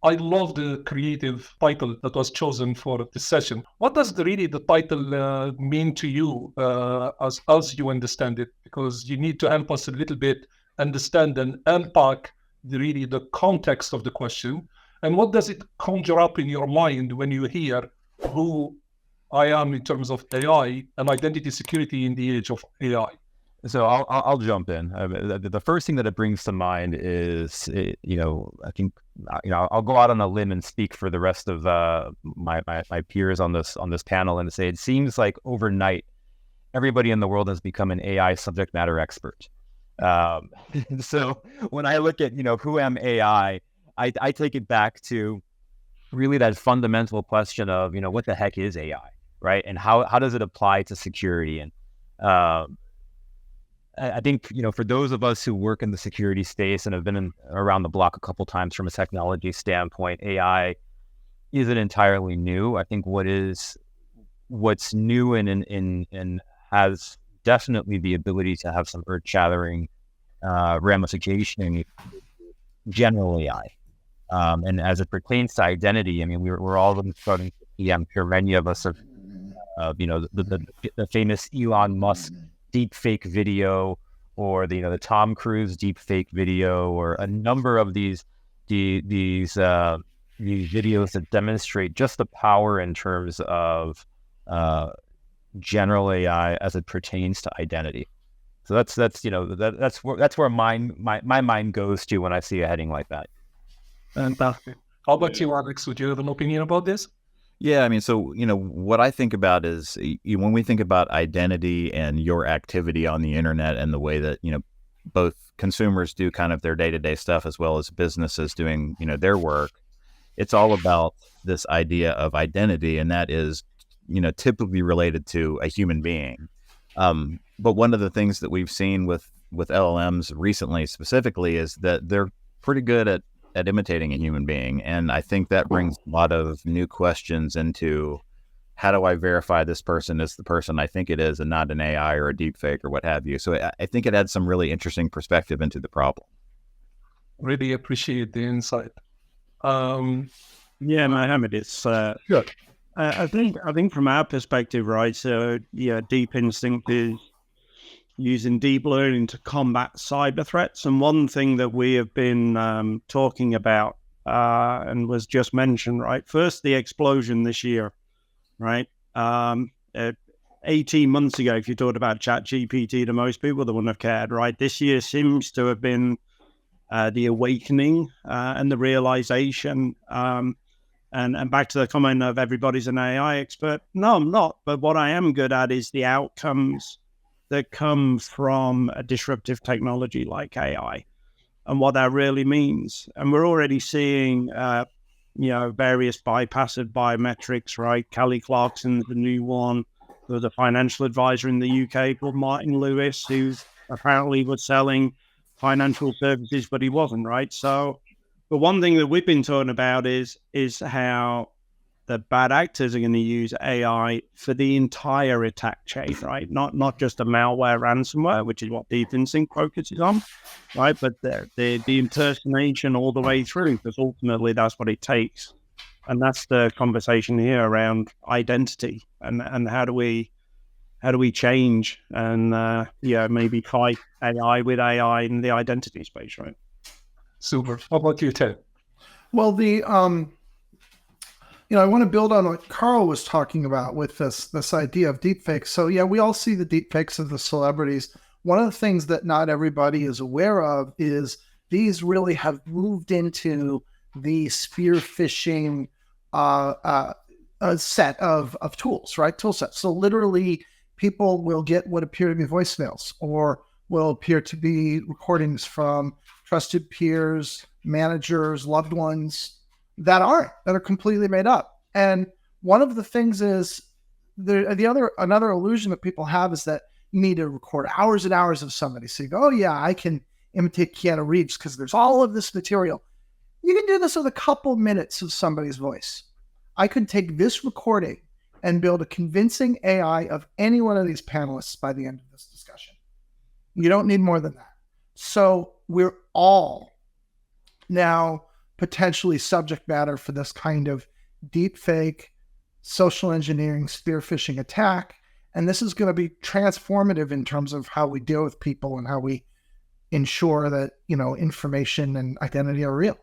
I love the creative title that was chosen for this session. What does the title mean to you as you understand it? Because you need to help us a little bit understand and unpack the context of the question. And what does it conjure up in your mind when you hear who I am in terms of AI and identity security in the age of AI? So I'll jump in. The first thing that it brings to mind is, I think, I'll go out on a limb and speak for the rest of my peers on this panel and say it seems like overnight everybody in the world has become an AI subject matter expert. So when I look at who am AI, I take it back to really that fundamental question of what the heck is AI, right? And how does it apply to security? And I think, for those of us who work in the security space and have been around the block a couple times from a technology standpoint, AI isn't entirely new. I think what's new and has definitely the ability to have some earth-shattering ramification, general AI. And as it pertains to identity, I mean, we're all starting to see, I'm sure many of us have, the famous Elon Musk deepfake video, or the Tom Cruise deepfake video, or a number of these videos that demonstrate just the power in terms of general AI as it pertains to identity. So that's where my mind goes to when I see a heading like that. Fantastic. How about you, Alex? Would you have an opinion about this? Yeah, I mean, so, what I think about is when we think about identity and your activity on the internet and the way that, both consumers do kind of their day-to-day stuff as well as businesses doing, their work, it's all about this idea of identity, and that is, typically related to a human being. But one of the things that we've seen with LLMs recently specifically is that they're pretty good at imitating a human being. And I think that brings a lot of new questions into how do I verify this person is the person I think it is and not an AI or a deepfake or what have you. So I think it adds some really interesting perspective into the problem. Really appreciate the insight. Yeah, Mohamed, it's good. I think from our perspective, right? So Deep Instinct is using deep learning to combat cyber threats. And one thing that we have been talking about and was just mentioned, right? First, the explosion this year, right? 18 months ago, if you talked about ChatGPT to most people, they wouldn't have cared, right? This year seems to have been the awakening and the realization. And back to the comment of everybody's an AI expert. No, I'm not. But what I am good at is the outcomes that come from a disruptive technology like AI and what that really means. And we're already seeing, various bypassed biometrics, right? Kelly Clarkson's the new one. There was a financial advisor in the UK called Martin Lewis, who apparently was selling financial services, but he wasn't, right? So, but one thing that we've been talking about is how the bad actors are going to use AI for the entire attack chain, right? Not just a malware ransomware, which is what Deep Instinct focuses on, right? But the impersonation all the way through, because ultimately that's what it takes. And that's the conversation here around identity and how do we change and maybe fight AI with AI in the identity space, right? Super. How about you, Ted? Well, I want to build on what Carl was talking about with this idea of deepfakes. So yeah, we all see the deepfakes of the celebrities. One of the things that not everybody is aware of is these really have moved into the spear phishing set of tools, right? Tool sets. So literally people will get what appear to be voicemails or will appear to be recordings from trusted peers, managers, loved ones that are completely made up. And one of the things is another illusion that people have is that you need to record hours and hours of somebody. So you go, oh yeah, I can imitate Keanu Reeves because there's all of this material. You can do this with a couple minutes of somebody's voice. I could take this recording and build a convincing AI of any one of these panelists by the end of this discussion. You don't need more than that. So we're all now potentially subject matter for this kind of deepfake, social engineering, spear phishing attack. And this is going to be transformative in terms of how we deal with people and how we ensure that, information and identity are real.